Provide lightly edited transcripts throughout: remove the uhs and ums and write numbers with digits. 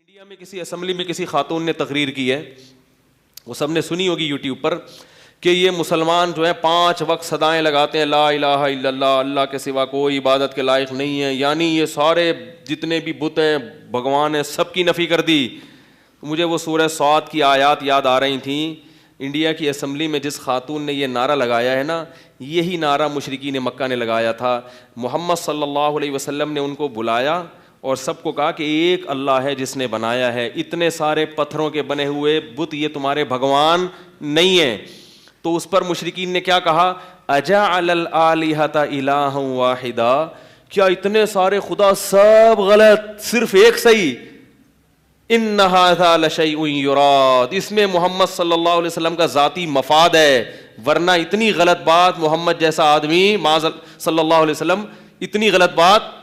India میں کسی assembly میں کسی خاتون نے تقریر کی ہے, وہ سب نے سنی ہوگی یوٹیوب پر, کہ یہ مسلمان جو ہیں 5 وقت صدائیں لگاتے ہیں لا الہ الا اللہ, اللہ کے سوا کوئی عبادت کے لائق نہیں ہے, یعنی یہ سارے جتنے بھی بت ہیں بھگوان ہیں سب کی نفی کر دی. مجھے وہ سورہ صاد کی آیات یاد آ رہی تھیں. انڈیا کی اسمبلی میں جس خاتون نے یہ نعرہ لگایا ہے نا, یہی نعرہ مشرکین مکہ نے لگایا تھا. محمد صلی اللہ علیہ وسلم نے ان کو بلایا اور سب کو کہا کہ ایک اللہ ہے جس نے بنایا ہے, اتنے سارے پتھروں کے بنے ہوئے بت یہ تمہارے بھگوان نہیں ہیں. تو اس پر مشرکین نے کیا کہا, اجعل الآلہۃ الہا واحدا, کیا اتنے سارے خدا سب غلط صرف ایک صحیح, ان ھذا لشیء یراد, اس میں محمد صلی اللہ علیہ وسلم کا ذاتی مفاد ہے, ورنہ اتنی غلط بات محمد جیسا آدمی صلی اللہ علیہ وسلم اتنی غلط بات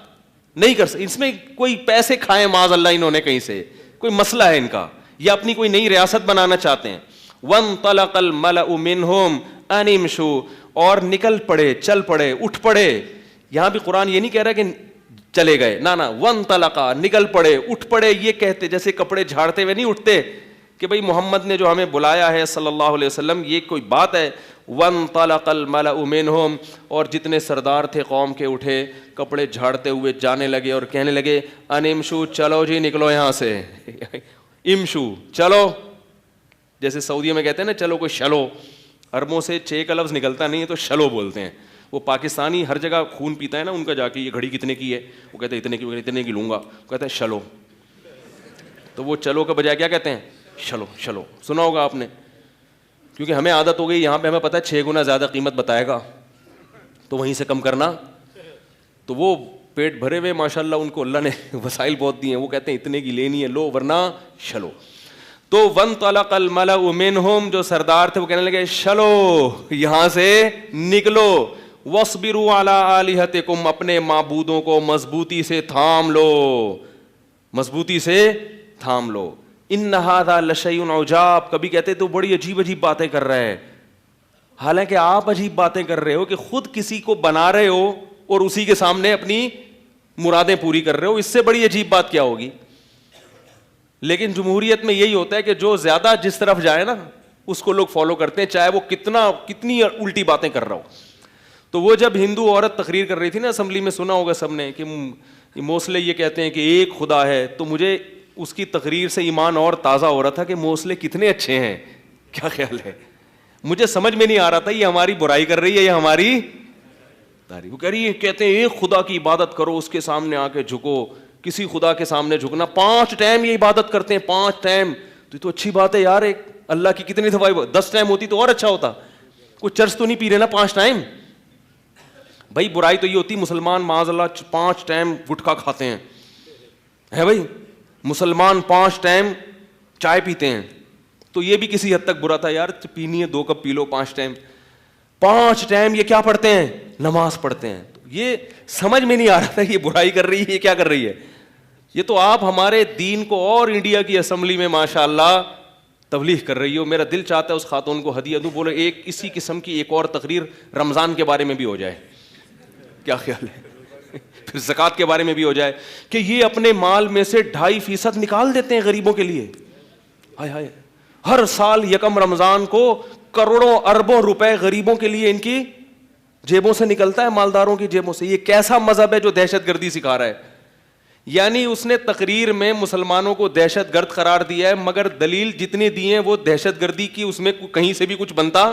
نہیں کر سکتے. اس میں کوئی پیسے کھائے معاذ اللہ انہوں نے کہیں سے, کوئی مسئلہ ہے ان کا, یا اپنی کوئی نئی ریاست بنانا چاہتے ہیں. وانطلق الملأ منهم ان امشوا, اور نکل پڑے, چل پڑے, اٹھ پڑے. یہاں بھی قرآن یہ نہیں کہہ رہا کہ چلے گئے, نہ وانطلقا, نکل پڑے, اٹھ پڑے. یہ کہتے جیسے کپڑے جھاڑتے ہوئے نہیں اٹھتے کہ بھئی محمد نے جو ہمیں بلایا ہے صلی اللہ علیہ وسلم, یہ کوئی بات ہے. وانطلق الملأ منهم, اور جتنے سردار تھے قوم کے اٹھے, کپڑے جھاڑتے ہوئے جانے لگے اور کہنے لگے ان امشوا, چلو جی نکلو یہاں سے. امشوا چلو, جیسے سعودیہ میں کہتے ہیں نا چلو کوئی شلو, عربوں سے 6 کا لفظ نکلتا نہیں ہے تو شلو بولتے ہیں. وہ پاکستانی ہر جگہ خون پیتا ہے نا ان کا, جا کے یہ گھڑی کتنے کی ہے, وہ کہتے ہیں اتنے کی لوں گا, وہ کہتے ہیں شلو. تو وہ چلو کے بجائے کیا کہتے ہیں, شلو. شلو سنا ہوگا آپ نے, کیونکہ ہمیں عادت ہو گئی, یہاں پہ ہمیں پتہ ہے 6 گنا زیادہ قیمت بتائے گا تو وہیں سے کم کرنا. تو وہ پیٹ بھرے ہوئے ماشاء اللہ, ان کو اللہ نے وسائل بہت دیے ہیں, وہ کہتے ہیں اتنے کی لینی ہے لو ورنہ شلو. تو وانطلق الملأ منهم, جو سردار تھے وہ کہنے لگے شلو یہاں سے نکلو. واصبروا علی آلہتکم, اپنے معبودوں کو مضبوطی سے تھام لو, مضبوطی سے تھام لو. ان ھذا لشیء عجاب, کبھی کہتے تو بڑی عجیب عجیب باتیں کر رہے ہیں, حالانکہ آپ عجیب باتیں کر رہے ہو کہ خود کسی کو بنا رہے ہو اور اسی کے سامنے اپنی مرادیں پوری کر رہے ہو, اس سے بڑی عجیب بات کیا ہوگی. لیکن جمہوریت میں یہی ہوتا ہے کہ جو زیادہ جس طرف جائے نا اس کو لوگ فالو کرتے ہیں, چاہے وہ کتنی الٹی باتیں کر رہا ہو. تو وہ جب ہندو عورت تقریر کر رہی تھی نا اسمبلی میں, سنا ہوگا سب نے کہ موسلے یہ کہتے ہیں کہ ایک خدا ہے, تو مجھے اس کی تقریر سے ایمان اور تازہ ہو رہا تھا کہ موسلے کتنے اچھے ہیں. کیا خیال ہے, مجھے سمجھ میں نہیں آ رہا تھا یہ ہماری برائی کر رہی ہے یا ہماری تعریف. وہ کہہ رہی ہے, کہتے ہیں ایک خدا کی عبادت کرو, اس کے سامنے آ کے جھکو, کسی خدا کے سامنے جھکنا, 5 ٹائم یہ عبادت کرتے ہیں, 5 ٹائم. تو اچھی بات ہے یار, ایک اللہ کی کتنی دفعہ 10 ٹائم ہوتی تو اور اچھا ہوتا. کوئی چرچ تو نہیں پی رہے نا 5 ٹائم. بھائی برائی تو یہ ہوتی مسلمان معاذ اللہ 5 ٹائم گٹکا کھاتے ہیں, ہے بھائی مسلمان 5 ٹائم چائے پیتے ہیں, تو یہ بھی کسی حد تک برا تھا یار, پینی ہے 2 کپ پی لو 5 ٹائم. 5 ٹائم یہ کیا پڑھتے ہیں, نماز پڑھتے ہیں. یہ سمجھ میں نہیں آ رہا تھا یہ برائی کر رہی ہے یہ کیا کر رہی ہے. یہ تو آپ ہمارے دین کو اور انڈیا کی اسمبلی میں ماشاءاللہ تبلیغ کر رہی ہو. میرا دل چاہتا ہے اس خاتون کو ہدیہ دوں, بولے ایک اسی قسم کی ایک اور تقریر رمضان کے بارے میں بھی ہو جائے. کیا خیال ہے, پھر زکوٰۃ کے بارے میں بھی ہو جائے کہ یہ اپنے مال میں سے 2.5% نکال دیتے ہیں غریبوں کے لیے. ہائے ہائے, ہر سال یکم رمضان کو کروڑوں اربوں روپے غریبوں کے لیے ان کی جیبوں سے نکلتا ہے, مالداروں کی جیبوں سے. یہ کیسا مذہب ہے جو دہشت گردی سکھا رہا ہے. یعنی اس نے تقریر میں مسلمانوں کو دہشت گرد قرار دیا ہے, مگر دلیل جتنی دی ہیں وہ دہشت گردی کی, اس میں کہیں سے بھی کچھ بنتا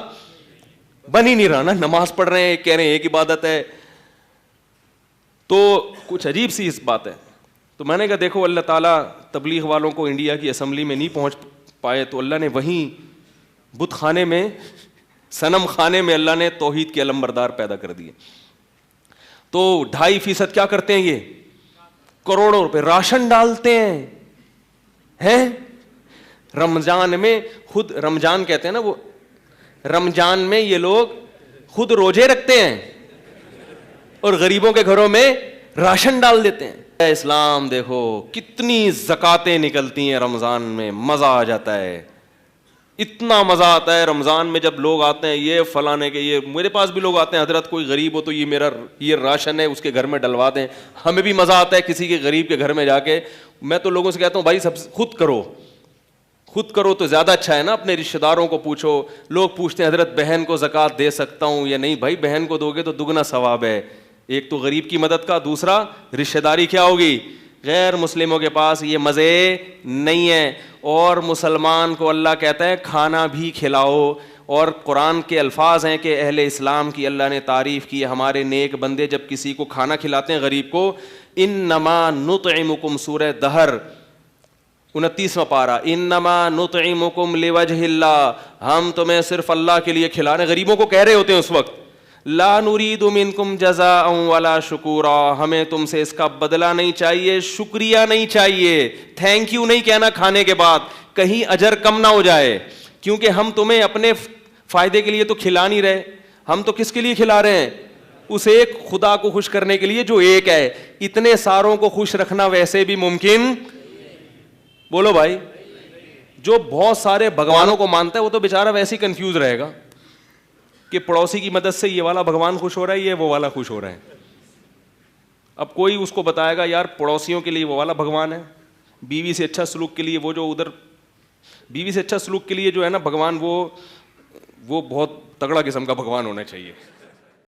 بن ہی نہیں رہا نا. نماز پڑھ رہے ہیں, کہہ رہے ہیں ایک عبادت ہے, تو کچھ عجیب سی اس بات ہے. تو میں نے کہا دیکھو اللہ تعالیٰ تبلیغ والوں کو انڈیا کی اسمبلی میں نہیں پہنچ پائے, تو اللہ نے وہیں بت خانے میں, صنم خانے میں اللہ نے توحید کے علمبردار پیدا کر دیے. تو 2.5% کیا کرتے ہیں, یہ کروڑوں روپے راشن ڈالتے ہیں رمضان میں. خود رمضان کہتے ہیں نا, وہ رمضان میں یہ لوگ خود روزے رکھتے ہیں اور غریبوں کے گھروں میں راشن ڈال دیتے ہیں. اسلام دیکھو کتنی زکاتیں نکلتی ہیں رمضان میں, مزہ آ جاتا ہے. اتنا مزہ آتا ہے رمضان میں جب لوگ آتے ہیں, یہ فلانے کے, یہ میرے پاس بھی لوگ آتے ہیں, حضرت کوئی غریب ہو تو یہ میرا یہ راشن ہے اس کے گھر میں ڈلوا دیں. ہمیں بھی مزہ آتا ہے کسی کے غریب کے گھر میں جا کے میں تو لوگوں سے کہتا ہوں بھائی سب خود کرو تو زیادہ اچھا ہے نا. اپنے رشتہ داروں کو پوچھو. لوگ پوچھتے ہیں حضرت بہن کو زکوٰۃ دے سکتا ہوں یا نہیں. بھائی بہن کو دو گے تو دگنا ثواب ہے, ایک تو غریب کی مدد کا, دوسرا رشتہ داری کیا ہوگی, غیر مسلموں کے پاس یہ مزے نہیں ہیں. اور مسلمان کو اللہ کہتا ہے کھانا بھی کھلاؤ. اور قرآن کے الفاظ ہیں کہ اہل اسلام کی اللہ نے تعریف کی, ہمارے نیک بندے جب کسی کو کھانا کھلاتے ہیں غریب کو, انما نطعمکم, سورہ دہر 29واں پارہ, انما نطعمکم لوجہ اللہ, ہم تمہیں صرف اللہ کے لیے کھلا رہے ہیں. غریبوں کو کہہ رہے ہوتے ہیں اس وقت, لا نرید منکم جزاء ولا شکورا, ہمیں تم سے اس کا بدلہ نہیں چاہیے, شکریہ نہیں چاہیے, تھینک یو نہیں کہنا کھانے کے بعد, کہیں اجر کم نہ ہو جائے. کیونکہ ہم تمہیں اپنے فائدے کے لیے تو کھلا نہیں رہے, ہم تو کس کے لیے کھلا رہے ہیں, اس ایک خدا کو خوش کرنے کے لیے جو ایک ہے. اتنے ساروں کو خوش رکھنا ویسے بھی ممکن, بولو بھائی, جو بہت سارے بھگوانوں کو مانتا ہے وہ تو بیچارہ ویسے ہی کنفیوز رہے گا کہ پڑوسی کی مدد سے یہ والا بھگوان خوش ہو رہا ہے, یہ وہ والا خوش ہو رہا ہے. اب کوئی اس کو بتائے گا یار پڑوسیوں کے لیے وہ والا بھگوان ہے, بیوی سے اچھا سلوک کے لیے وہ جو ادھر, بیوی سے اچھا سلوک کے لیے جو ہے نا بھگوان, وہ بہت تگڑا قسم کا بھگوان ہونا چاہیے.